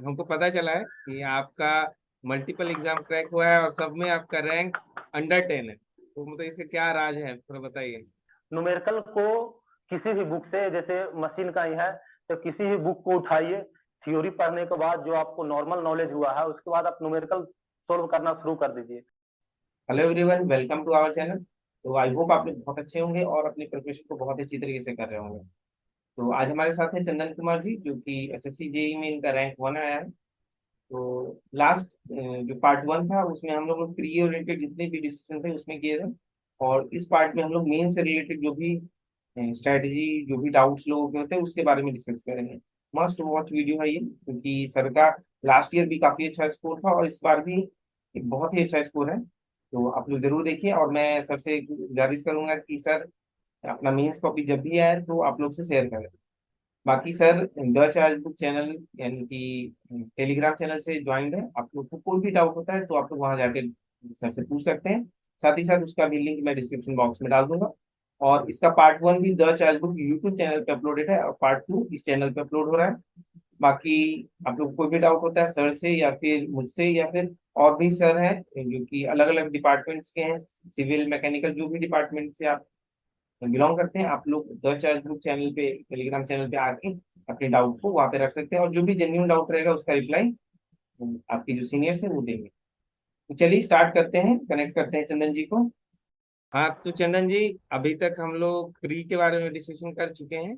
हमको पता चला है कि आपका मल्टीपल एग्जाम क्रैक हुआ है और सब में आपका रैंक अंडर 10 है। तो मतलब इसका क्या राज है, थोड़ा बताइए। न्यूमेरिकल को किसी भी बुक से, जैसे मशीन का ही है, तो किसी भी बुक को उठाइए, थ्योरी पढ़ने के बाद जो आपको नॉर्मल नॉलेज हुआ है उसके बाद आप न्यूमेरिकल सोल्व करना शुरू कर दीजिए। Hello everyone, welcome to our channel. तो आई होप आप लोग बहुत अच्छे होंगे और अपने प्रिपरेशन को बहुत अच्छी तरीके से कर रहे होंगे। तो आज हमारे साथ है चंदन कुमार जी, जो कि एसएससी जेई में इनका रैंक 1 आया है। तो लास्ट जो पार्ट 1 था उसमें हम लोग प्री ओरिएंटेड जितने भी डिस्कशन थे उसमें किए थे। और इस पार्ट में हम लोग मेन से रिलेटेड जो भी स्ट्रेटजी, जो भी डाउट्स लोगों के होते हैं उसके बारे में डिस्कस करेंगे। मस्ट वॉच वीडियो है ये, क्योंकि सर का लास्ट ईयर भी काफी अच्छा स्कोर था और इस बार भी एक बहुत ही अच्छा स्कोर है। तो आप लोग जरूर देखिए, और मैं सर से गुजारिश करूंगा कि सर अपना मेंस कॉपी जब भी आए तो आप लोग से शेयर करें। बाकी sir the charge book channel यानी कि टेलीग्राम चैनल से ज्वाइंट है। आप लोग को कोई भी डाउट होता है तो आप लोग वहां जाके सर से पूछ सकते हैं। साथ ही साथ उसका भी लिंक मैं डिस्क्रिप्शन बॉक्स में डाल दूंगा। और इसका पार्ट 1 भी the charge book YouTube channel पे अपलोडेड है और पार्ट 2 इस चैनल पे अपलोड हो रहा है। बाकी आप लोग को कोई भी डाउट होता है सर से या फिर मुझसे या फिर और भी सर हैं जो कि अलग अलग डिपार्टमेंट्स के हैं, सिविल मैकेनिकल जो भी डिपार्टमेंट से आप बिलोंग करते हैं, आप लोग द चार्ज बुक चैनल पे, टेलीग्राम चैनल पे आके अपने डाउट को वहां पे रख सकते हैं और जो भी जेन्युइन डाउट रहेगा उसका रिप्लाई आपके जो सीनियर्स हैं वो देंगे। तो चलिए स्टार्ट करते हैं, कनेक्ट करते हैं चंदन जी को। हाँ तो चंदन जी, अभी तक हम लोग प्री के बारे में डिस्कशन कर चुके हैं।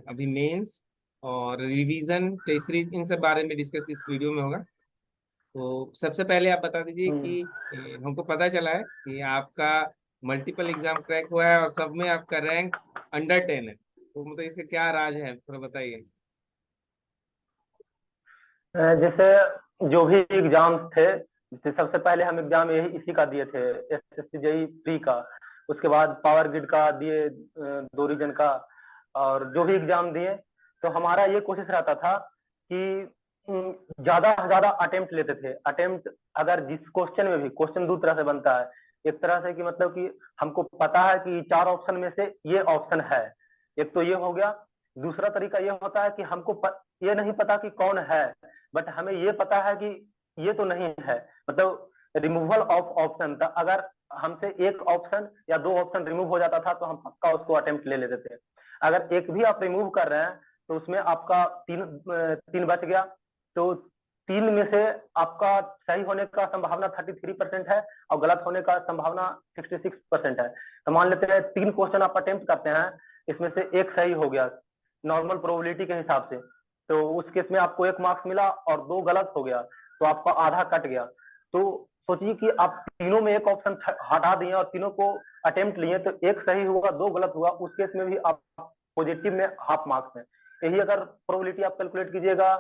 अभी मेंस और रिवीजन टेस्ट सीरीज इन सब बारे में डिस्कस इस वीडियो में होगा। तो सबसे पहले आप बता दीजिए कि हमको पता चला है कि आपका मल्टीपल एग्जाम क्रैक हुआ है और सब में आपका रैंक अंडर 10 है। तो मतलब इसका क्या राज है, थोड़ा बताइए। जैसे जो भी एग्जाम्स थे, जैसे सबसे पहले हम एग्जाम यही इसी का दिए थे, एसएससी जेई प्री का। उसके बाद पावर ग्रिड का दिए, 2 रीजन का। और जो भी एग्जाम दिए, तो हमारा ये कोशिश रहता था कि ज्यादा से ज्यादा अटेम्प्ट लेते थे। अटेम्प्ट अगर जिस क्वेश्चन में भी, क्वेश्चन दो तरह से बनता है। एक तरह से कि मतलब कि हमको पता है कि 4 ऑप्शन में से ये ऑप्शन है, एक तो ये हो गया। दूसरा तरीका ये होता है कि ये नहीं पता कि कौन है, बट हमें ये पता है कि ये तो नहीं है। मतलब रिमूवल ऑफ ऑप्शन था, अगर हमसे एक ऑप्शन या 2 ऑप्शन रिमूव हो जाता था तो हम पक्का उसको अटेम्प्ट ले लेते थे। अगर एक भी आप रिमूव कर रहे हैं तो उसमें आपका तीन बच गया। तो 3 में से आपका सही होने का संभावना 33% है और गलत होने का संभावना 66% है। तो मान लेते हैं 3 क्वेश्चन आप अटेम्प्ट करते हैं, इसमें से एक सही हो गया नॉर्मल प्रोबेबिलिटी के हिसाब से, तो उस केस में आपको 1 मार्क्स मिला, और 2 गलत हो गया तो आपका आधा कट गया। तो सोचिए कि आप तीनों में एक ऑप्शन हटा दिए और तीनों को अटेम्प्ट लिए, तो एक सही हुआ 2 गलत हुआ, उस केस में भी आप पॉजिटिव में हाफ मार्क्स है। यही अगर प्रोबेबिलिटी आप कैलकुलेट कीजिएगा,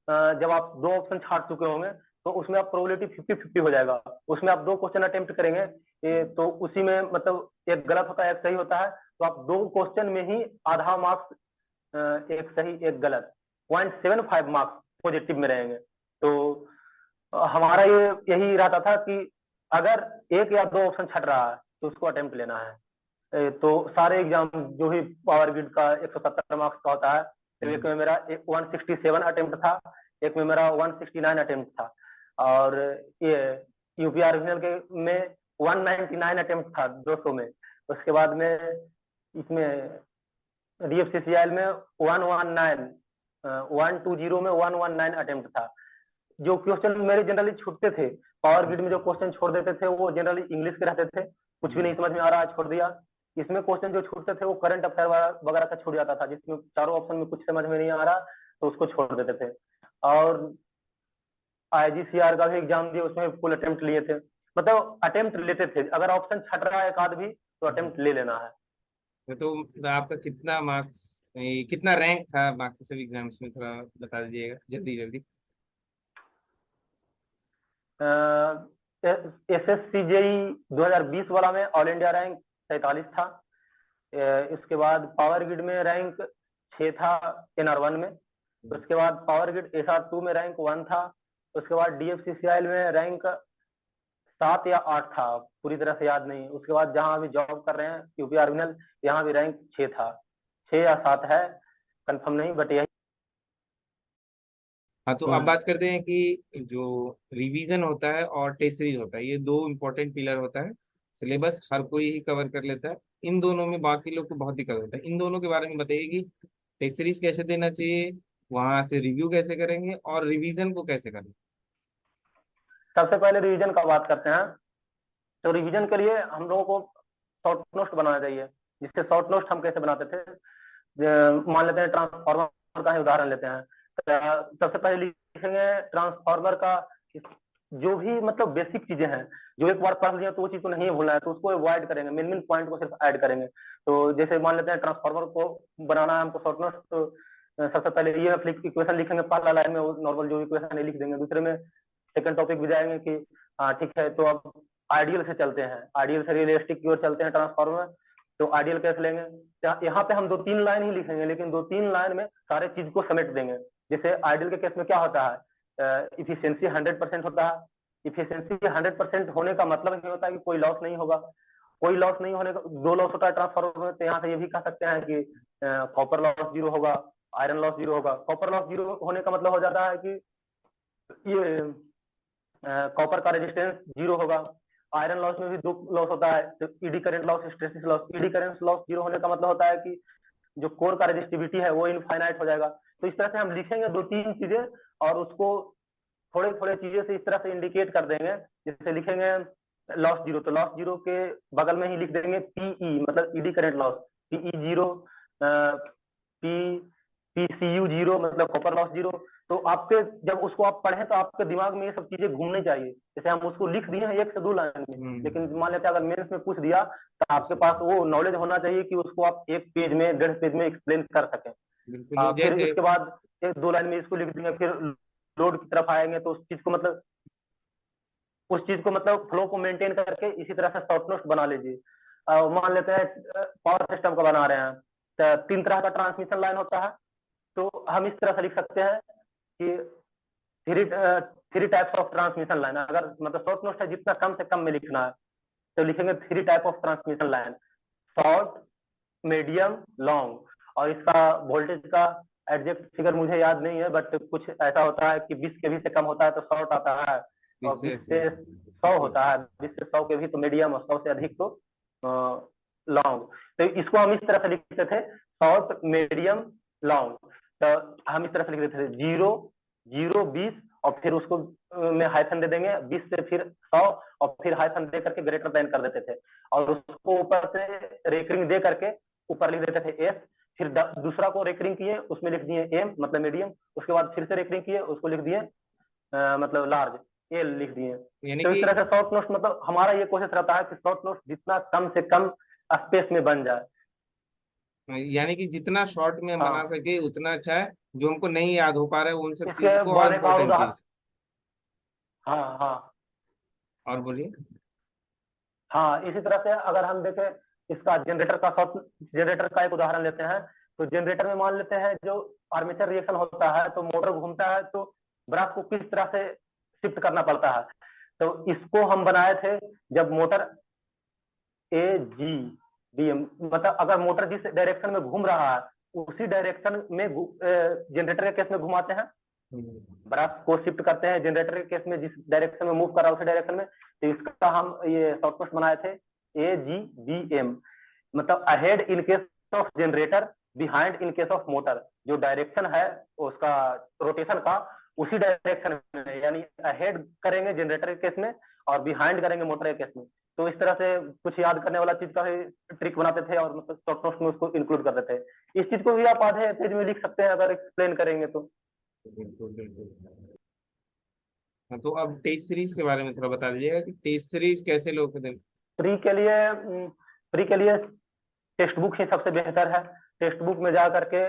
जब आप 2 ऑप्शन छाड़ चुके होंगे, तो उसमें आप प्रोबेबिलिटी 50-50 हो जाएगा। उसमें आप 2 क्वेश्चन अटेम्प्ट करेंगे, तो उसी में मतलब एक गलत होता है एक सही होता है, तो आप 2 क्वेश्चन में ही आधा मार्क्स, एक सही एक गलत, 0.75 मार्क्स पॉजिटिव में रहेंगे। तो हमारा ये यही रहता था कि अगर एक या 2 ऑप्शन छट रहा है तो उसको अटेम्प्ट लेना है। तो सारे एग्जाम जो भी पावर ग्रिड का 170 मार्क्स का होता है, तो एक में मेरा 167 अटेम्प्ट था, एक में मेरा 169 अटेम्प्ट था। और ये यूपीआर के में 199 अटेम्प्ट था 200 में। उसके बाद में इसमें डीएफसीसीआईएल में 119, 120 में 119 अटेम्प्ट था। जो क्वेश्चन मेरे जनरली छूटते थे, पावर ग्रिड में जो क्वेश्चन छोड़ देते थे वो जनरली इंग्लिश के रहते थे, कुछ भी नहीं समझ में आ रहा छोड़ दिया। इसमें क्वेश्चन जो छूटते थे वो करंट अफेयर वगैरह का छूट जाता था, जिसमें 4 ऑप्शन में कुछ समझ में नहीं आ रहा तो उसको छोड़ देते थे। और आईजीसीआर का भी एग्जाम दिए, उसमें फुल अटेम्प्ट लिए थे। मतलब अटेम्प्ट लेते थे, अगर ऑप्शन छट रहा है एक आध भी तो अटेम्प्ट ले लेना है। तो मतलब आपका कितना मार्क्स, कितना रैंक था बाकी सभी एग्जाम्स में, थोड़ा बता दीजिएगा जल्दी जल्दी। एस एस सी जेई 2020 वाला में ऑल इंडिया रैंक 43 था। इसके बाद पावर ग्रिड में रैंक 6 था, NR1 में। उसके बाद पावर ग्रिड SR2 में रैंक 1 था। उसके बाद DFCCIL में रैंक 7 या 8 था, पूरी तरह से याद नहीं। उसके बाद जहां अभी जॉब कर रहे हैं यूपी आर्मिनल, यहाँ भी रैंक 6 था, 6 या 7 है, कंफर्म नहीं, बट यही। हाँ, तो अब बात करते हैं कि जो रिवीजन होता है और टेस्ट सीरीज होता है, ये दो इम्पोर्टेंट पिलर होता है। सिलेबस हर कोई ही कवर कर लेता है, इन दोनों में बाकी लोग को बहुत दिक्कत होता है। इन दोनों के बारे में बताइए कि टेस्ट सीरीज कैसे देना चाहिए, वहां से रिव्यू कैसे करेंगे और रिवीजन को कैसे करेंगे। सबसे पहले रिवीजन का बात करते हैं। तो रिवीजन के लिए हम लोगों को शॉर्ट नोट बनाना चाहिए। जिससे शॉर्ट नोट हम कैसे बनाते थे, मान लेते हैं ट्रांसफार्मर का ही उदाहरण लेते हैं। सबसे पहले लिखेंगे ट्रांसफार्मर का जो भी मतलब बेसिक चीजें हैं, जो एक बार पढ़ लिया तो वो चीज को नहीं भूलना है, तो उसको अवॉइड करेंगे, मेन मेन पॉइंट को सिर्फ ऐड करेंगे। तो जैसे मान लेते हैं ट्रांसफार्मर को बनाना है हमको शॉर्ट नोट, तो सबसे पहले ये इक्वेशन लिखेंगे, पहला लाइन में नॉर्मल जो इक्वेशन है लिख देंगे। दूसरे में सेकंड टॉपिक भी जाएंगे कि हाँ ठीक है, तो अब आइडियल से चलते हैं, आइडियल से रियलिस्टिक की ओर चलते हैं ट्रांसफार्मर। तो आइडियल कैसे लेंगे, यहाँ पे हम दो तीन लाइन ही लिखेंगे, लेकिन दो तीन लाइन में सारे चीज को समेट देंगे। जैसे आइडियल के केस में क्या होता है, इफिशियंसी 100% होता है। इफिशियंसी 100% होने का मतलब ये होता है कि कोई लॉस नहीं होगा। कोई लॉस नहीं होने का दो लॉस होता है ट्रांसफार्मर में, तो यहाँ से ये भी कह सकते हैं कि कॉपर लॉस जीरो होगा, आयरन लॉस जीरो होगा। कॉपर लॉस जीरो होने का मतलब हो जाता है कि ये कॉपर का रेजिस्टेंस जीरो होगा। आयरन लॉस में भी दो लॉस होता है, तो ED current loss, hysteresis loss. ED current loss zero होने का मतलब होता है कि जो कोर का रेजिस्टिविटी है वो इनफाइनाइट हो जाएगा। तो इस तरह से हम लिखेंगे दो तीन चीजें, और उसको थोड़े थोड़े चीजें से इस तरह से इंडिकेट कर देंगे। जैसे लिखेंगे लॉस जीरो, तो लॉस जीरो के बगल में ही लिख देंगे पीई, मतलब eddy current loss, PE zero, P PCU zero, मतलब कॉपर लॉस जीरो। तो आपके जब उसको आप पढ़ें तो आपके दिमाग में ये सब चीजें घूमनी चाहिए। जैसे हम उसको लिख दिए हैं एक से दो लाइन में, लेकिन मान लेते हैं अगर मेंस में पूछ दिया तो आपके पास वो नॉलेज होना चाहिए कि उसको आप एक पेज में, 1.5 पेज में एक्सप्लेन कर सकें। बिल्कुल, वो फिर जैसे उसके बाद एक दो लाइन में इसको लिख देंगे, फिर लोड की तरफ आएंगे तो उस चीज को मतलब फ्लो को मेंटेन करके इसी तरह से शॉर्ट नोट्स बना लीजिए। मान लेते हैं पावर सिस्टम का बना रहे हैं, तो तीन तरह का ट्रांसमिशन लाइन होता है। तो हम इस तरह से लिख सकते हैं कि three three types of transmission line. अगर मतलब शॉर्ट नोट्स है जितना कम से कम में लिखना है, तो लिखेंगे three type of transmission line, short, medium, long. और इसका वोल्टेज का एग्जैक्ट फिगर मुझे याद नहीं है, बट कुछ ऐसा होता है कि 20 केवी से कम होता है तो शॉर्ट आता है, और 20 विशेष से 100 होता है, 20 से 100 के भी तो मीडियम, और 100 से अधिक तो लॉन्ग। तो इसको हम इस तरह से लिखते थे, शॉर्ट, मीडियम, लॉन्ग। तो हम इस तरह से लिख देते थे 0, 0, 20, और फिर उसको में हाइफन दे देंगे, 20 से फिर 100, और फिर हाइफन दे करके ग्रेटर देन कर देते थे। और उसको ऊपर से रेकरिंग दे करके ऊपर लिख देते थे एस। फिर दूसरा को रेकरिंग किए, उसमें लिख दिए एम, मतलब मीडियम। उसके बाद फिर से रेकरिंग किए, उसको लिख दिए मतलब लार्ज, एल लिख दिए। यानी तो इस कि तरह से शॉर्ट नोट्स, मतलब हमारा ये कोशिश रहता है कि शॉर्ट नोट्स जितना कम से कम स्पेस में बन जाए। जितना शॉर्ट में हम बना हाँ, सके उतना अच्छा है। जो हमको नहीं याद हो पा रहा है उन सब चीज इसके को, और बाद एक और इम्पोर्टेंट उदाहरण। चीज। हाँ हाँ। और बोलिए। हाँ, इसी तरह से अगर हम देखें इसका जनरेटर का, शॉर्ट जनरेटर का एक उदाहरण लेते हैं। तो जनरेटर में मान लेते हैं जो आर्मेचर रिएक्शन होता है, तो मोटर घूमता है, तो ब्रश को किस तरह से शिफ्ट करना पड़ता है। तो इसको हम बनाए थे जब मोटर ए जी बी एम, मतलब अगर मोटर जिस डायरेक्शन में घूम रहा है उसी डायरेक्शन में जनरेटर के केस में घुमाते हैं, ब्रश को शिफ्ट करते हैं जनरेटर के केस में जिस डायरेक्शन में मूव कर रहा है उसी डायरेक्शन में। तो इसका हम ये शॉर्टकट बनाए थे ए जी बी एम, मतलब ahead in case of generator, behind in case of motor. जो डायरेक्शन है उसका रोटेशन का, उसी डायरेक्शन में, यानी अहेड करेंगे जनरेटर के केस में और बिहाइंड करेंगे मोटर के केस में। तो इस तरह से कुछ याद करने वाला चीज का ही ट्रिक बनाते थे, और मतलब शॉर्ट नोट्स में उसको इंक्लूड कर देते थे। इस चीज को भी आप आधे पेज में लिख सकते हैं अगर एक्सप्लेन करेंगे तो। बिल्कुल बिल्कुल। हाँ, तो अब टेस्ट सीरीज के बारे में थोड़ा बता दीजिएगा कि टेस्ट सीरीज कैसे लोग दें। प्री के लिए प्री के लिए टेक्स्ट बुक ही सबसे बेहतर है। टेक्स्ट बुक में जा करके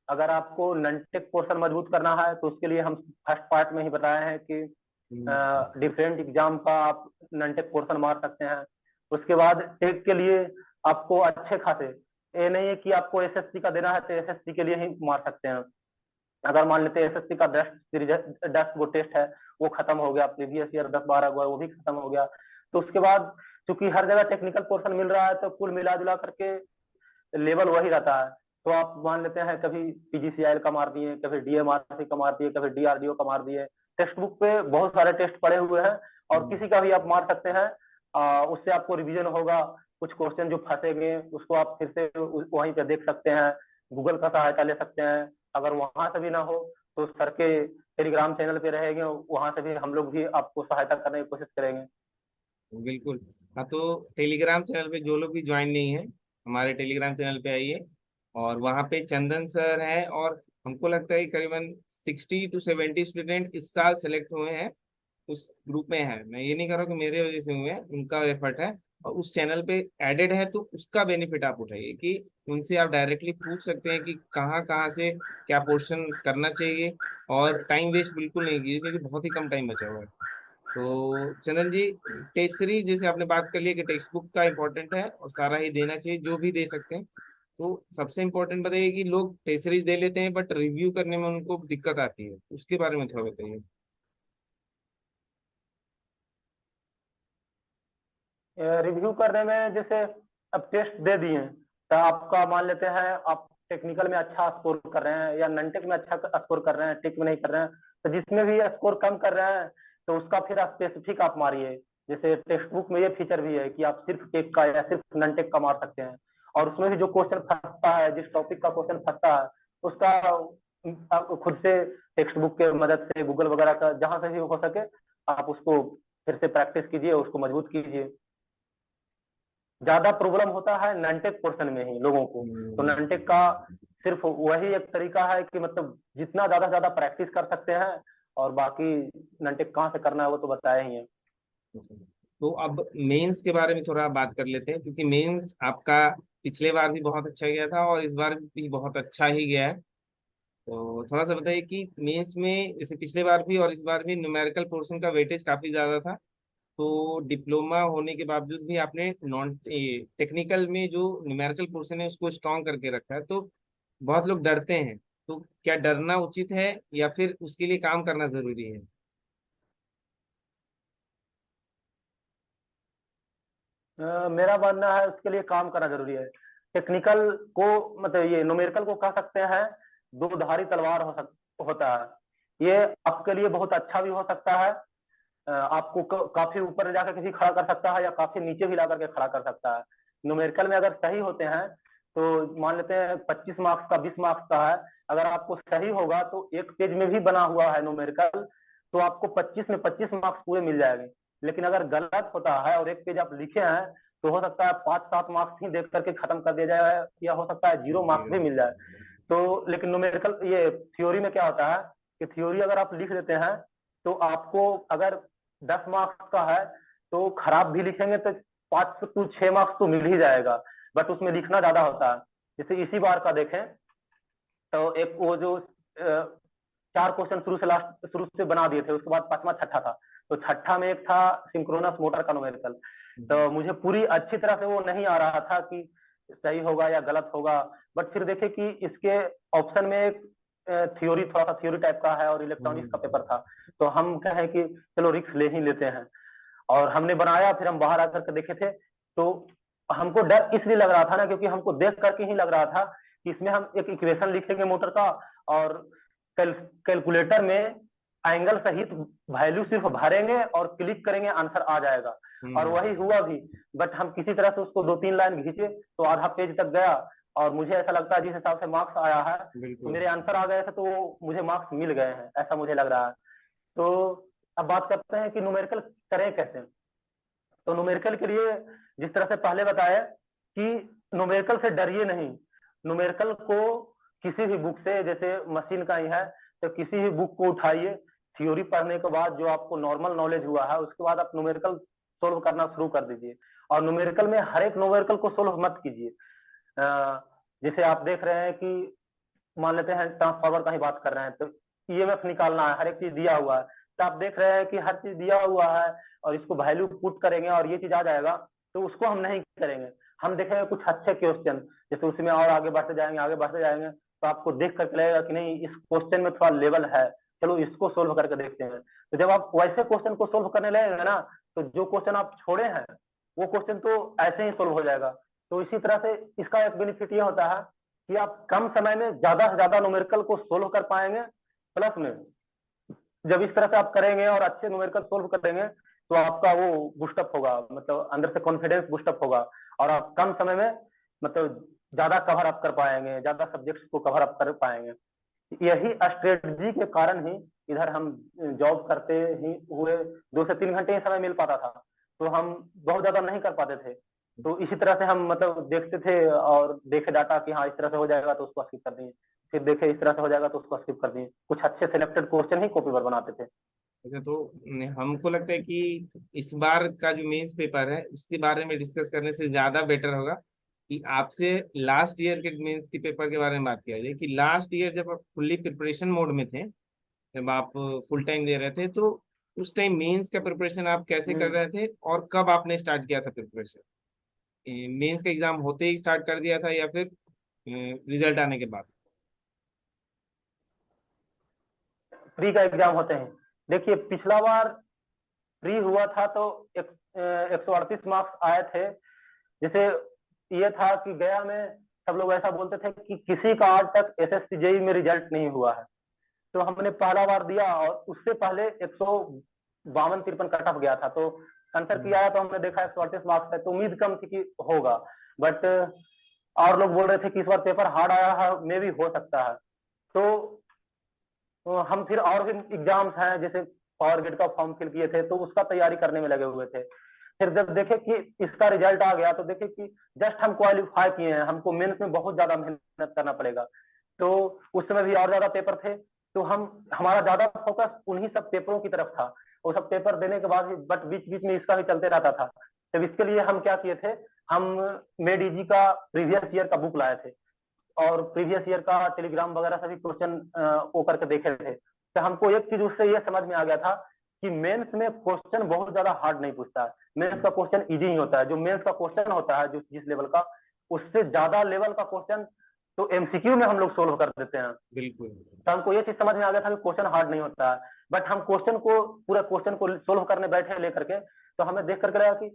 अगर आपको ननटेक पोर्शन मजबूत करना है तो उसके लिए हम फर्स्ट पार्ट में ही बताए हैं कि डिफरेंट एग्जाम का आप ननटेक पोर्शन मार सकते हैं। उसके बाद टेक के लिए आपको अच्छे खासे, ये नहीं है कि आपको एसएससी का देना है तो एसएससी के लिए ही मार सकते हैं। अगर मान लेते हैं एसएससी का 10 वो टेस्ट है, वो खत्म हो गया, प्रीवियस ईयर 10-12 हुआ वो भी खत्म हो गया। तो उसके बाद चूंकि हर जगह टेक्निकल पोर्शन मिल रहा है, तो कुल मिला जुला करके लेवल वही रहता है। तो आप मान लेते हैं कभी पीजीसीआईएल का मार दिए, कभी डीएमआरसी का मार दिए, कभी डीआरडीओ का मार दिए। टेक्स्ट बुक पे बहुत सारे टेस्ट पड़े हुए हैं और हम्म, किसी का भी आप मार सकते हैं। उससे आपको रिवीजन होगा। कुछ क्वेश्चन जो फंसेंगे उसको आप फिर से वहीं पे देख सकते हैं। गूगल का सहायता ले सकते हैं। अगर वहां से भी ना हो तो सर के टेलीग्राम चैनल पे रहेंगे, वहां से भी हम लोग भी आपको सहायता करने की कोशिश करेंगे। बिल्कुल। हाँ, तो टेलीग्राम चैनल पे जो लोग भी ज्वाइन नहीं है, हमारे टेलीग्राम चैनल पे आइए। और वहाँ पे चंदन सर हैं, और हमको लगता है कि करीबन 60 to 70 स्टूडेंट इस साल सेलेक्ट हुए हैं, उस ग्रुप में है। मैं ये नहीं कर रहा हूँ कि मेरे वजह से हुए हैं, उनका एफर्ट है। और उस चैनल पे एडेड है, तो उसका बेनिफिट आप उठाइए कि उनसे आप डायरेक्टली पूछ सकते हैं कि कहाँ कहाँ से क्या पोर्शन करना चाहिए। और टाइम वेस्ट बिल्कुल नहीं कीजिए, क्योंकि बहुत ही कम टाइम बचा हुआ है। तो चंदन जी, टेस्ट सीरीज जैसे आपने बात कर लिया कि टेक्स्ट बुक का इम्पोर्टेंट है और सारा ही देना चाहिए जो भी दे सकते हैं। तो सबसे इम्पोर्टेंट बताइए कि लोग टेस्ट सीरीज दे लेते हैं बट रिव्यू करने में उनको दिक्कत आती है, उसके बारे में थोड़ा बताइए। रिव्यू करने में जैसे अब टेस्ट दे दिए तो आपका मान लेते हैं आप टेक्निकल में अच्छा स्कोर कर रहे हैं या नॉन टेक में अच्छा स्कोर कर रहे हैं, टेक में नहीं कर रहे हैं, तो जिसमें भी स्कोर कम कर रहे हैं तो उसका फिर स्पेसिफिक आप मारिए। जैसे टेक्स्ट बुक में ये फीचर भी है कि आप सिर्फ टेक का या सिर्फ नॉन टेक का मार सकते हैं। और उसमें भी जो क्वेश्चन फंसता है, जिस टॉपिक का क्वेश्चन फंसता है उसका आप खुद से टेक्स्ट बुक के मदद से गूगल वगैरह का जहां से भी हो सके आप उसको फिर से प्रैक्टिस कीजिए, उसको मजबूत कीजिए। ज्यादा प्रॉब्लम होता है नॉनटेक पोर्शन में ही लोगों को। तो हम्म, नॉनटेक का सिर्फ वही एक तरीका है कि मतलब जितना ज्यादा से ज्यादा प्रैक्टिस कर सकते हैं। और बाकी नॉनटेक कहाँ से करना है वो तो बताया ही है। तो अब मेंस के बारे में थोड़ा बात कर लेते हैं, क्योंकि मेंस आपका पिछले बार भी बहुत अच्छा गया था और इस बार भी बहुत अच्छा ही गया है। तो थोड़ा सा बताइए कि मेंस में जैसे पिछले बार भी और इस बार भी न्यूमेरिकल पोर्शन का वेटेज काफी ज्यादा था। तो डिप्लोमा होने के बावजूद भी आपने नॉन टेक्निकल में जो न्यूमेरिकल पोर्शन है उसको स्ट्रॉन्ग करके रखा है। तो बहुत लोग डरते हैं, तो क्या डरना उचित है या फिर उसके लिए काम करना जरूरी है? मेरा मानना है उसके लिए काम करना जरूरी है। टेक्निकल को मतलब ये न्यूमेरिकल को कह सकते हैं दो धारी तलवार होता है। ये आपके लिए बहुत अच्छा भी हो सकता है। आपको काफी ऊपर ले जाकर किसी खड़ा कर सकता है या काफी नीचे भी ला करके खड़ा कर सकता है। न्यूमेरिकल में अगर सही होते हैं तो मान लेते हैं 25 मार्क्स का 20 मार्क्स का है। अगर आपको सही होगा तो एक पेज में भी बना हुआ है न्यूमेरिकल, तो आपको 25 में 25 मार्क्स पूरे मिल जाएंगे। लेकिन अगर गलत होता है और एक पेज आप लिखे हैं तो हो सकता है 5-7 मार्क्स ही देख करके खत्म कर दिया जाए या हो सकता है 0 मार्क्स भी मिल जाए। तो लेकिन न्यूमेरिकल ये थ्योरी में क्या होता है कि थ्योरी अगर आप लिख देते हैं तो आपको अगर 10 मार्क्स का है तो खराब भी लिखेंगे तो 5 से 6 मार्क्स तो मिल ही जाएगा। बट उसमें लिखना ज्यादा होता है। जैसे इसी बार का देखें तो एक वो जो 4 क्वेश्चन शुरू से बना दिए थे, उसके बाद पांचवा छठा था। तो छठा में एक था सिंक्रोनस मोटर का न्यूमेरिकल। तो मुझे पूरी अच्छी तरह से वो नहीं आ रहा था कि सही होगा या गलत होगा। बट फिर देखे कि इसके ऑप्शन में एक थ्योरी, थोड़ा सा थ्योरी टाइप का है और इलेक्ट्रॉनिक्स का पेपर था। तो हम कहें कि चलो रिस्क ले ही लेते हैं और हमने बनाया। फिर हम बाहर आकर के देखे थे तो हमको डर इसलिए लग रहा था ना क्योंकि हमको देख करके ही लग रहा था कि इसमें हम एक इक्वेशन लिखेंगे मोटर का और कैलकुलेटर में एंगल सहित वैल्यू सिर्फ भरेंगे और क्लिक करेंगे, आंसर आ जाएगा। और हम्म, वही हुआ भी। बट हम किसी तरह से उसको 2-3 लाइन खींचे तो आधा पेज तक गया। और मुझे ऐसा लगता है जिस हिसाब से मार्क्स आया है तो बिल्कुल। मेरे आंसर आ गए थे तो मुझे मार्क्स मिल गए हैं, ऐसा मुझे लग रहा है। तो अब बात करते हैं कि न्यूमेरिकल करें कैसे। तो न्यूमेरिकल के लिए जिस तरह से पहले बताया कि न्यूमेरिकल से डरिए नहीं। न्यूमेरिकल को किसी भी बुक से, जैसे मशीन का ही है तो किसी भी बुक को उठाइए। थ्योरी पढ़ने के बाद जो आपको नॉर्मल नॉलेज हुआ है उसके बाद आप न्यूमेरिकल सोल्व करना शुरू कर दीजिए। और न्यूमेरिकल में हर एक न्यूमेरिकल को सोल्व मत कीजिए। जैसे आप देख रहे हैं कि मान लेते हैं ट्रांसफार्मर का ही बात कर रहे हैं तो ईएमएफ निकालना है, हर एक चीज दिया हुआ है। तो आप देख रहे हैं कि हर चीज दिया हुआ है और इसको वैल्यू पुट करेंगे और ये चीज आ जाएगा, तो उसको हम नहीं करेंगे। हम देखेंगे कुछ अच्छे क्वेश्चन, जैसे उसमें और आगे बढ़ते जाएंगे आगे बढ़ते जाएंगे तो आपको देख करके लगेगा कि नहीं इस क्वेश्चन में थोड़ा लेवल है, चलो इसको सोल्व करके देखते हैं। तो जब आप वैसे क्वेश्चन को सोल्व करने लगेंगे ना तो जो क्वेश्चन आप छोड़े हैं वो क्वेश्चन तो ऐसे ही सोल्व हो जाएगा। तो इसी तरह से इसका एक बेनिफिट ये होता है कि आप कम समय में ज्यादा से ज्यादा न्यूमेरिकल को सोल्व कर पाएंगे। प्लस में जब इस तरह से आप करेंगे और अच्छे न्यूमेरिकल सोल्व करेंगे तो आपका वो बूस्टअप होगा, मतलब अंदर से कॉन्फिडेंस बूस्टअप होगा, और आप कम समय में मतलब ज्यादा कवर अप कर पाएंगे, ज्यादा सब्जेक्ट्स को कवर अप कर पाएंगे। यही स्ट्रेटजी के कारण ही इधर हम जॉब करते ही हुए 2 से 3 घंटे ही समय मिल पाता था, तो हम बहुत ज्यादा नहीं कर पाते थे। तो इसी तरह से हम मतलब देखते थे और देखे डाटा कि हाँ इस तरह से हो जाएगा तो उसको स्किप कर दिए, फिर देखे इस तरह से हो जाएगा तो उसको स्किप कर दिए, कुछ अच्छे सिलेक्टेड क्वेश्चन ही कॉपी पर बनाते थे। अच्छा, तो हमको लगता है कि इस बार का जो मेंस पेपर है उसके बारे में डिस्कस करने से ज्यादा बेटर होगा कि आपसे लास्ट ईयर के मेंस के पेपर के बारे में बात किया जाए कि लास्ट ईयर जब आप फुल्ली प्रिपरेशन मोड में थे, जब आप फुल टाइम दे रहे थे, तो उस टाइम मेंस का प्रिपरेशन आप कैसे कर हम्म। रहे थे और कब आपने स्टार्ट किया था प्रिपरेशन? मेंस का एग्जाम होते ही स्टार्ट कर दिया था या फिर रिजल्ट आने के बाद? प्री का एग्जाम होते हैं, देखिए पिछला बार प्री हुआ था तो 138 मार्क्स आए थे। जैसे ये था कि गया में सब लोग ऐसा बोलते थे कि किसी का आज तक एसएससी जेई में रिजल्ट नहीं हुआ है, तो हमने पहला बार दिया और उससे पहले 152-53 कट ऑफ गया था, तो आंसर किया है तो हमने देखा 138 मार्क्स है, तो उम्मीद कम थी कि होगा। बट और लोग बोल रहे थे कि इस बार पेपर हार्ड आया है, मे भी हो सकता है। तो हम फिर और भी एग्जाम्स हैं, जैसे पावर ग्रिड का फॉर्म फिल किए थे तो उसका तैयारी करने में लगे हुए थे। फिर जब देखे कि इसका रिजल्ट आ गया तो देखे कि जस्ट हम क्वालिफाई किए हैं, हमको मेंस में बहुत ज्यादा मेहनत करना पड़ेगा। तो उस समय भी और ज्यादा पेपर थे, तो हम हमारा ज्यादा फोकस उन्हीं सब पेपरों की तरफ था। वो सब पेपर देने के बाद भी बट बीच बीच में इसका भी चलते रहता था। तब इसके लिए हम क्या किए थे, हम मेड इजी का प्रीवियस ईयर का बुक लाए थे और प्रीवियस ईयर का टेलीग्राम वगैरह सभी क्वेश्चन वो करके देखे थे। तो हमको एक चीज उससे ये समझ में आ गया था कि मेंस में क्वेश्चन बहुत ज्यादा हार्ड नहीं पूछता है, मेंस का क्वेश्चन इजी ही होता है। जो मेंस का क्वेश्चन होता है जो जिस लेवल का, उससे ज्यादा लेवल का क्वेश्चन तो एमसीक्यू में हम लोग सोल्व कर देते हैं। बिल्कुल। तो हमको ये चीज समझ में आ गया था कि क्वेश्चन हार्ड नहीं होता है। बट हम क्वेश्चन को पूरा क्वेश्चन को सोल्व करने बैठे लेकर के, तो हमें देख करके लगा कि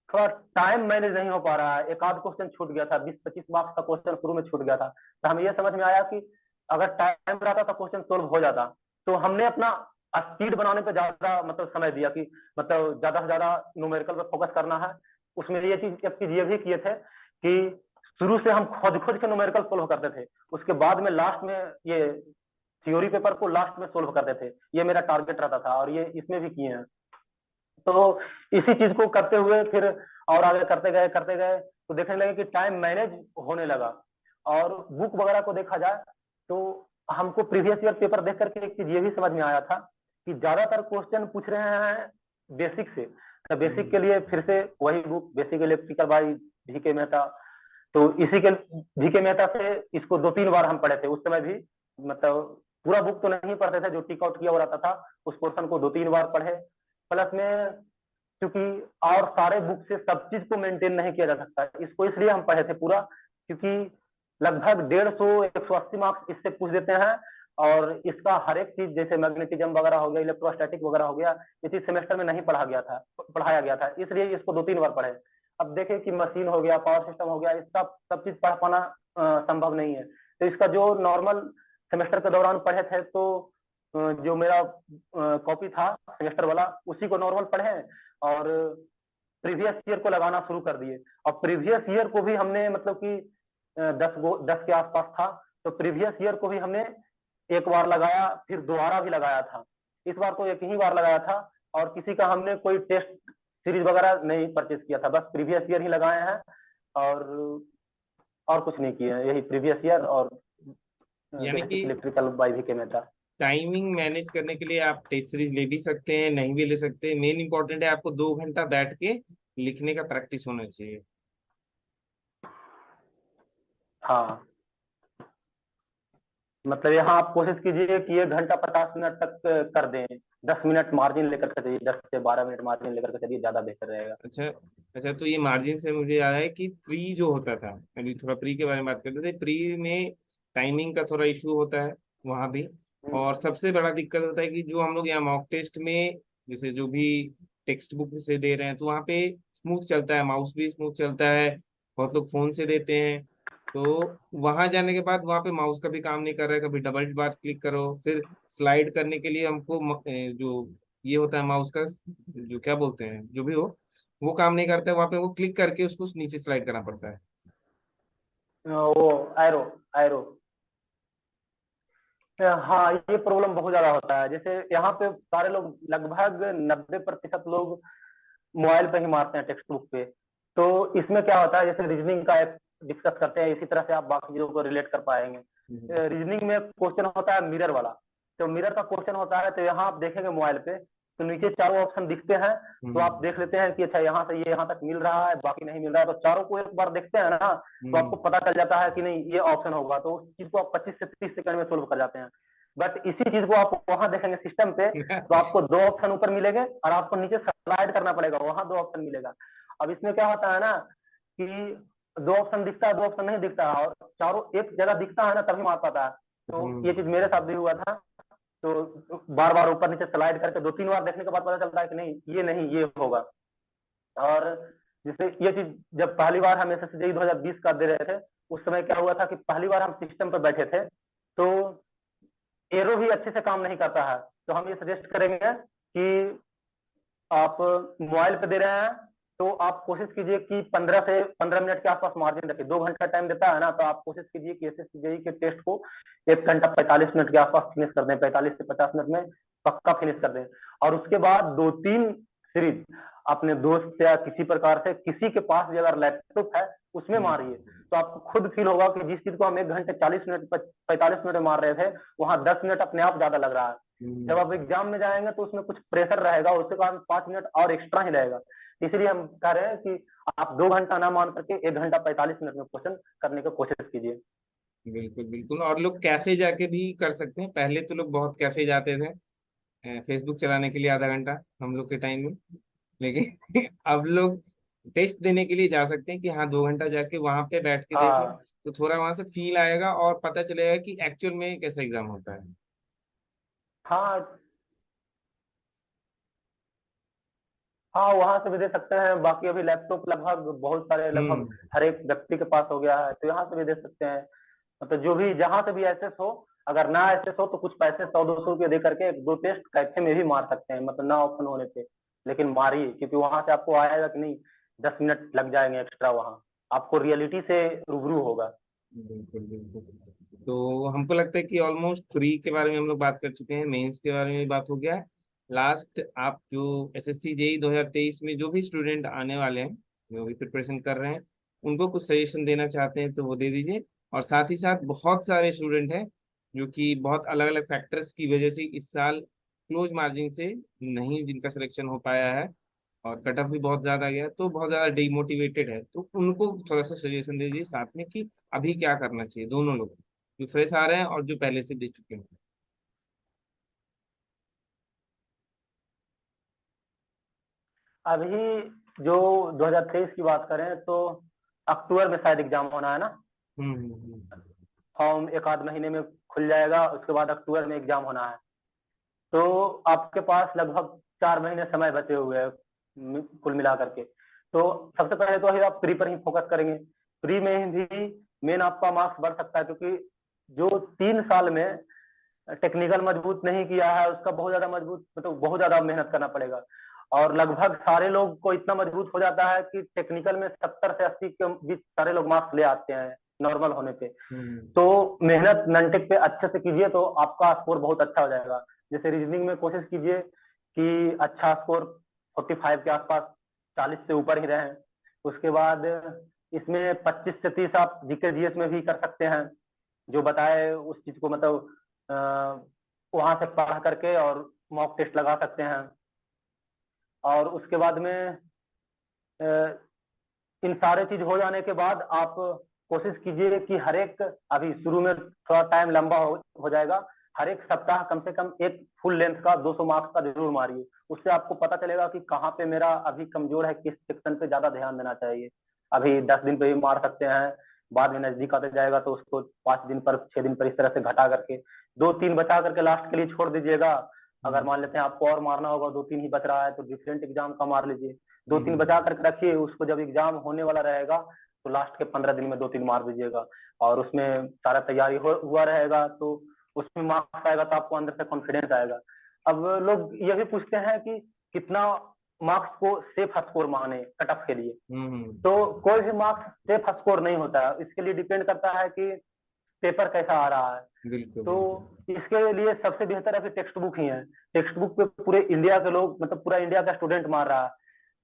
थोड़ा टाइम मैनेज नहीं हो पा रहा है, एक आध क्वेश्चन छूट गया था, 20-25 मार्क्स का क्वेश्चन शुरू में छूट गया था। तो हमें यह समझ में आया कि अगर टाइम रहता तो क्वेश्चन सोल्व हो जाता। तो हमने अपना स्पीड बनाने पे ज्यादा मतलब समय दिया कि मतलब ज्यादा से ज्यादा न्यूमेरिकल पे फोकस करना है। उसमें ये चीज एक चीज ये भी किए थे कि शुरू से हम खोज खोज के न्यूमेरिकल सोल्व करते थे, उसके बाद में लास्ट में ये थ्योरी पेपर को लास्ट में सोल्व करते थे। ये मेरा टारगेट रहता था और ये इसमें भी किए हैं। तो इसी चीज को करते हुए फिर और आगे करते गए तो देखने लगे कि टाइम मैनेज होने लगा। और बुक वगैरह को देखा जाए तो हमको प्रीवियस ईयर पेपर देख करके एक चीज ये भी समझ में आया था कि ज्यादातर क्वेश्चन पूछ रहे हैं बेसिक से। तो बेसिक के लिए फिर से वही book basic electrical by VK Mehta, तो इसी के VK मेहता से इसको 2-3 बार हम पढ़े थे उस समय भी। मतलब पूरा बुक तो नहीं पढ़ते थे, जो टिक आउट किया हुआ रहता था उस पोर्शन को 2-3 बार पढ़े। प्लस में क्योंकि और सारे बुक से सब चीज को मेंटेन नहीं किया जा सकता, इसको इसलिए हम पढ़े थे पूरा, क्योंकि लगभग 150-180 मार्क्स इससे पूछ देते हैं। और इसका हर एक चीज जैसे मैग्नेटिज्म वगैरह हो गया, इलेक्ट्रोस्टैटिक वगैरह हो गया, ये चीज सेमेस्टर में नहीं पढ़ाया गया था, इसलिए इसको 2-3 बार पढ़े। अब देखे कि मशीन हो गया, पावर सिस्टम हो गया, इसका सब चीज पढ़ पाना संभव नहीं है। तो इसका जो नॉर्मल सेमेस्टर के दौरान पढ़े थे, तो जो मेरा कॉपी था सेमेस्टर वाला उसी को नॉर्मल पढ़े और प्रीवियस ईयर को लगाना शुरू कर दिए। और प्रीवियस ईयर को भी हमने मतलब कि 10 के आसपास था, तो प्रीवियस ईयर को भी हमने एक बार लगाया, फिर दोबारा भी लगाया था। इस बार तो एक ही बार लगाया था और किसी का हमने कोई टेस्ट सीरीज वगैरह नहीं परचेज किया था, बस प्रीवियस ईयर ही लगाए हैं और कुछ नहीं किए हैं, यही प्रीवियस ईयर और यानी कि basic electrical by VK Mehta. Timing manage करने के लिए आप टेस्ट सीरीज ले भी सकते हैं, नहीं भी ले सकते। मेन इंपॉर्टेंट है आपको 2 घंटा बैठ के लिखने का प्रैक्टिस होना चाहिए। हाँ, मतलब यहाँ आप कोशिश कीजिए कि 1 घंटा 50 मिनट तक कर दें, 10 मिनट मार्जिन लेकर के चलिए, 10 से 12 मिनट मार्जिन लेकर के चलिए, ज्यादा बेहतर रहेगा। अच्छा। अच्छा, तो ये मार्जिन से मुझे याद है कि प्री जो होता था, अभी थोड़ा प्री के बारे में बात करते थे, प्री में टाइमिंग का थोड़ा इशू होता है वहाँ भी। और सबसे बड़ा दिक्कत होता है कि जो हम लोग यहाँ मॉक टेस्ट में जैसे जो भी टेक्स्ट बुक से दे रहे हैं तो वहाँ पे स्मूथ चलता है, माउस भी स्मूथ चलता है, बहुत लोग फोन से देते हैं। तो वहां जाने के बाद वहां पे माउस का भी काम नहीं कर रहा है, कभी डबल बार क्लिक करो, फिर स्लाइड करने के लिए हमको जो ये होता है माउस का, जो क्या बोलते हैं जो भी हो, वो काम नहीं करता है, वहां पे वो क्लिक करके उसको नीचे स्लाइड करना पड़ता है। वो एरो एरो हाँ, ये प्रॉब्लम बहुत ज्यादा होता है। जैसे यहाँ पे सारे लोग लगभग 90% लोग मोबाइल पे ही मारते हैं टेक्स्ट बुक पे। तो इसमें क्या होता है, जैसे रीजनिंग का एक डिस्कस करते हैं, इसी तरह से आप बाकी चीजों को रिलेट कर हम्म। पाएंगे। रीजनिंग में क्वेश्चन होता है मिरर वाला। तो मिरर का क्वेश्चन होता है, तो यहाँ आप देखेंगे मोबाइल पे, तो नीचे चारों ऑप्शन दिखते हैं। तो आप हम्म। देख लेते हैं कि अच्छा यहाँ से ये यहाँ तक मिल रहा है, बाकी नहीं मिल रहा है, तो चारों को एक बार देखते हैं ना, तो हम्म। आपको पता चल जाता है कि नहीं ये ऑप्शन होगा। तो उस चीज को आप 25 से 30 सेकंड में सोल्व कर जाते हैं। बट इसी चीज को आप वहां देखेंगे सिस्टम पे, तो आपको दो ऑप्शन ऊपर मिलेंगे और आपको नीचे स्लाइड करना पड़ेगा, वहां दो ऑप्शन मिलेगा। अब इसमें क्या होता है ना कि दो ऑप्शन दिखता है, दो ऑप्शन नहीं दिखता है, और चारों एक जगह दिखता है ना तभी मार पाता है। तो ये चीज मेरे साथ भी हुआ था। तो बार बार ऊपर नीचे स्लाइड करके 2-3 बार देखने के बाद पता चलता है कि नहीं ये नहीं ये होगा। और जैसे ये चीज जब पहली बार हम एसएससी 2020 का दे रहे थे, उस समय क्या हुआ था कि पहली बार हम सिस्टम पर बैठे थे, तो एरो भी अच्छे से काम नहीं करता है। तो हम ये सजेस्ट करेंगे कि आप मोबाइल पे दे रहे हैं, तो आप कोशिश कीजिए कि 15 से 15 मिनट के आसपास मार्जिन रखिए। 2 घंटा टाइम देता है ना, तो आप कोशिश कीजिए कि एसएससी के टेस्ट को 1 घंटा 45 मिनट के आसपास फिनिश कर दें, 45 से 50 मिनट में पक्का फिनिश कर दें। और उसके बाद 2-3 सीरीज अपने दोस्त या किसी प्रकार से, किसी के पास भी अगर लैपटॉप है उसमें मारिए, तो आपको खुद फील होगा कि जिस चीज को हम 1 घंटे 40 मिनट 45 मिनट में मार रहे थे, वहां 10 मिनट अपने आप ज्यादा लग रहा है। जब आप एग्जाम में जाएंगे तो उसमें कुछ प्रेशर रहेगा, उसके कारण 5 मिनट और एक्स्ट्रा ही रहेगा। इसलिए हम कह रहे हैं कि आप 2 घंटा ना मान करके 1 घंटा 45 मिनट में क्वेश्चन करने की कोशिश कीजिए। बिल्कुल बिल्कुल। और लोग कैफे जाके भी कर सकते हैं, पहले तो लोग बहुत कैफे जाते थे फेसबुक चलाने के लिए आधा घंटा, हम लोग के टाइम में। लेकिन अब लोग टेस्ट देने के लिए जा सकते हैं कि हाँ 2 घंटा जाके वहां पे बैठ के देखें, हाँ तो थोड़ा वहां से फील आएगा और पता चलेगा कि एक्चुअल में कैसा एग्जाम होता है। हाँ हाँ, वहां से भी दे सकते हैं। बाकी अभी लैपटॉप लगभग बहुत सारे, लगभग हम्म। हर एक व्यक्ति के पास हो गया है, तो यहाँ से भी दे सकते हैं। मतलब जो भी जहां से भी एसेस हो, अगर ना एसेस हो तो कुछ पैसे 100-200 रुपये दे करके एक दो टेस्ट कैफे में भी मार सकते हैं, मतलब ना ऑप्शन होने पे। लेकिन मारिए, क्योंकि वहां से आपको आएगा कि नहीं 10 मिनट लग जाएंगे एक्स्ट्रा, वहां आपको रियलिटी से रूबरू होगा। बिल्कुल बिल्कुल। तो हमको लगता है कि ऑलमोस्ट प्री के बारे में हम लोग बात कर चुके हैं, मेंस के बारे में भी बात हो गया है। लास्ट आप जो एसएससी जेई 2023 में जो भी स्टूडेंट आने वाले हैं, जो भी प्रिपरेशन कर रहे हैं, उनको कुछ सजेशन देना चाहते हैं तो वो दे दीजिए। और साथ ही साथ बहुत सारे स्टूडेंट हैं जो कि बहुत अलग अलग फैक्टर्स की वजह से इस साल क्लोज मार्जिन से नहीं जिनका सिलेक्शन हो पाया है, और कट ऑफ भी बहुत ज्यादा गया, तो बहुत ज्यादा डिमोटिवेटेड है, तो उनको थोड़ा सा सजेशन दे दीजिए साथ में कि अभी क्या करना चाहिए दोनों लोग, जो फ्रेश आ रहे हैं और जो पहले से दे चुके हैं। अभी जो 2023 की बात करें तो अक्टूबर में शायद एग्जाम होना है ना। हम्म। फॉर्म एक आध महीने में खुल जाएगा, उसके बाद अक्टूबर में एग्जाम होना है। तो आपके पास लगभग 4 महीने समय बचे हुए हैं कुल मिला करके। तो सबसे पहले तो अभी आप प्री पर ही फोकस करेंगे। प्री में भी मेन आपका मार्क्स बढ़ सकता है, क्योंकि जो 3 साल में टेक्निकल मजबूत नहीं किया है उसका बहुत ज्यादा मजबूत, मतलब बहुत ज्यादा मेहनत करना पड़ेगा। और लगभग सारे लोग को इतना मजबूत हो जाता है कि टेक्निकल में 70 से 80 के बीच सारे लोग मार्क्स ले आते हैं नॉर्मल होने पे। हम्म। तो मेहनत ननटेक पे अच्छे से कीजिए तो आपका स्कोर बहुत अच्छा हो जाएगा। जैसे रीजनिंग में कोशिश कीजिए कि अच्छा स्कोर 45 के आसपास, 40 से ऊपर ही रहे। उसके बाद इसमें 25 से 30 आप जीके जीएस में भी कर सकते हैं, जो बताए उस चीज को, मतलब वहां से पढ़ करके और मॉक टेस्ट लगा सकते हैं। और उसके बाद में अ, इन सारे चीज हो जाने के बाद आप कोशिश कीजिए कि हर एक, अभी शुरू में थोड़ा टाइम लंबा हो जाएगा, हर एक सप्ताह कम से कम एक फुल लेंथ का 200 मार्क्स का जरूर मारिए। उससे आपको पता चलेगा कि कहाँ पे मेरा अभी कमजोर है, किस सेक्शन पे ज्यादा ध्यान देना चाहिए। अभी 10 दिन पे भी मार सकते हैं, बाद में नजदीक आते जाएगा तो उसको 5 दिन पर 6 दिन पर इस तरह से घटा करके 2-3 बचा करके लास्ट के लिए छोड़ दीजिएगा। अगर मान लेते हैं आपको और मारना होगा, 2-3 ही बच रहा है, तो डिफरेंट एग्जाम का मार लीजिए। 2-3 हम्म। बचा करके रखिए, उसको जब एग्जाम होने वाला रहेगा तो लास्ट के 15 दिन में 2-3 मार दीजिएगा, और उसमें सारा तैयारी हुआ रहेगा, तो उसमें मार्क्स आएगा तो आपको अंदर से कॉन्फिडेंस आएगा। अब लोग ये भी पूछते हैं कि कितना मार्क्स को सेफ स्कोर माने कट ऑफ के लिए। तो कोई भी मार्क्स सेफ स्कोर नहीं होता है, इसके लिए डिपेंड करता है कि पेपर कैसा आ रहा है। बिल्कुल तो बिल्कुल। इसके लिए सबसे बेहतर है कि टेक्स्ट बुक ही है। टेक्स्ट बुक पे पूरे इंडिया के लोग, मतलब पूरा इंडिया का स्टूडेंट मार रहा है।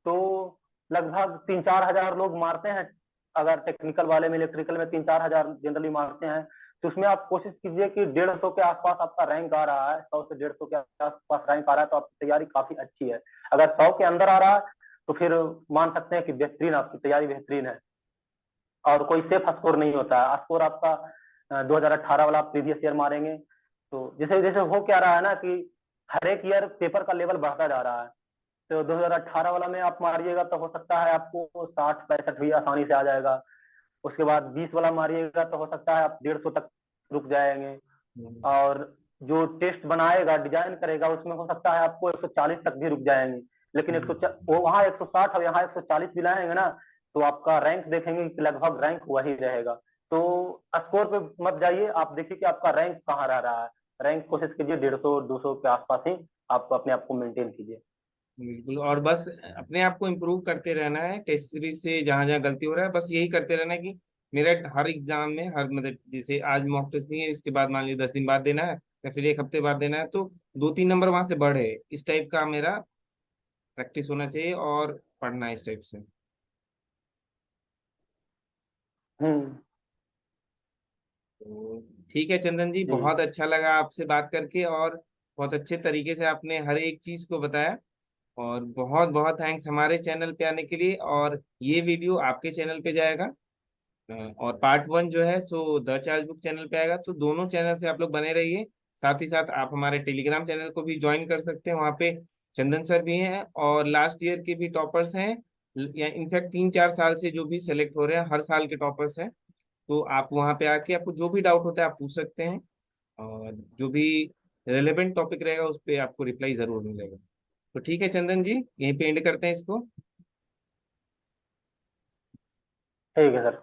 तो लगभग 3-4 हजार लोग मारते हैं, अगर टेक्निकल वाले में, इलेक्ट्रिकल में 3-4 हजार जनरली मारते हैं। तो उसमें आप कोशिश कीजिए कि 150 के आसपास आपका रैंक आ रहा है, 100 से 150 के आसपास रैंक आ रहा है, तो आपकी तैयारी काफी अच्छी है। अगर 100 के अंदर आ रहा है तो फिर मान सकते हैं कि बेहतरीन, आपकी तैयारी बेहतरीन है। और कोई सेफ स्कोर नहीं होता है। स्कोर आपका 2018 वाला प्रीवियस ईयर मारेंगे, तो जैसे जैसे हो क्या रहा है ना कि हर एक ईयर पेपर का लेवल बढ़ता जा रहा है। तो 2018 वाला में आप मारिएगा तो हो सकता है आपको 60-65 भी आसानी से आ जाएगा। उसके बाद 20 वाला मारिएगा तो हो सकता है आप 150 तक रुक जाएंगे। और जो टेस्ट बनाएगा, डिजाइन करेगा, उसमें हो सकता है आपको 140 तक भी रुक जाएंगे। लेकिन 100 वो वहाँ 160 और यहाँ 140 भी लाएंगे ना, तो आपका रैंक देखेंगे कि लगभग रैंक वही रहेगा। तो स्कोर पे मत जाइए, आप देखिए कि आपका रैंक कहाँ रह रहा है। रैंक कोशिश कीजिए 150-200 के आसपास ही आप अपने आप को मेंटेन कीजिए। बिल्कुल। और बस अपने आप को इम्प्रूव करते रहना है, टेस्ट सीरीज से जहां जहां गलती हो रहा है बस यही करते रहना है कि मेरा हर एग्जाम में, हर मतलब जैसे आज मॉक टेस्ट नहीं है, इसके बाद मान लीजिए 10 दिन बाद देना है या फिर एक हफ्ते बाद देना है, तो 2-3 नंबर वहां से बढ़े, इस टाइप का मेरा प्रैक्टिस होना चाहिए और पढ़ना है इस टाइप से। हम्म। तो ठीक है चंदन जी, जी। बहुत अच्छा लगा आपसे बात करके, और बहुत अच्छे तरीके से आपने हर एक चीज को बताया। और बहुत बहुत थैंक्स हमारे चैनल पे आने के लिए। और ये वीडियो आपके चैनल पे जाएगा, और पार्ट 1 जो है so the charge book channel पे आएगा। तो दोनों चैनल से आप लोग बने रहिए। साथ ही साथ आप हमारे टेलीग्राम चैनल को भी ज्वाइन कर सकते हैं, वहाँ पे चंदन सर भी हैं और लास्ट ईयर के भी टॉपर्स हैं, या इनफैक्ट 3-4 साल से जो भी सेलेक्ट हो रहे हैं हर साल के टॉपर्स हैं। तो आप वहाँ पे आके आपको जो भी डाउट होता है आप पूछ सकते हैं, और जो भी रेलेवेंट टॉपिक रहेगा उस पर आपको रिप्लाई जरूर मिलेगा। तो ठीक है चंदन जी, यहीं पे एंड करते हैं इसको। ठीक है सर।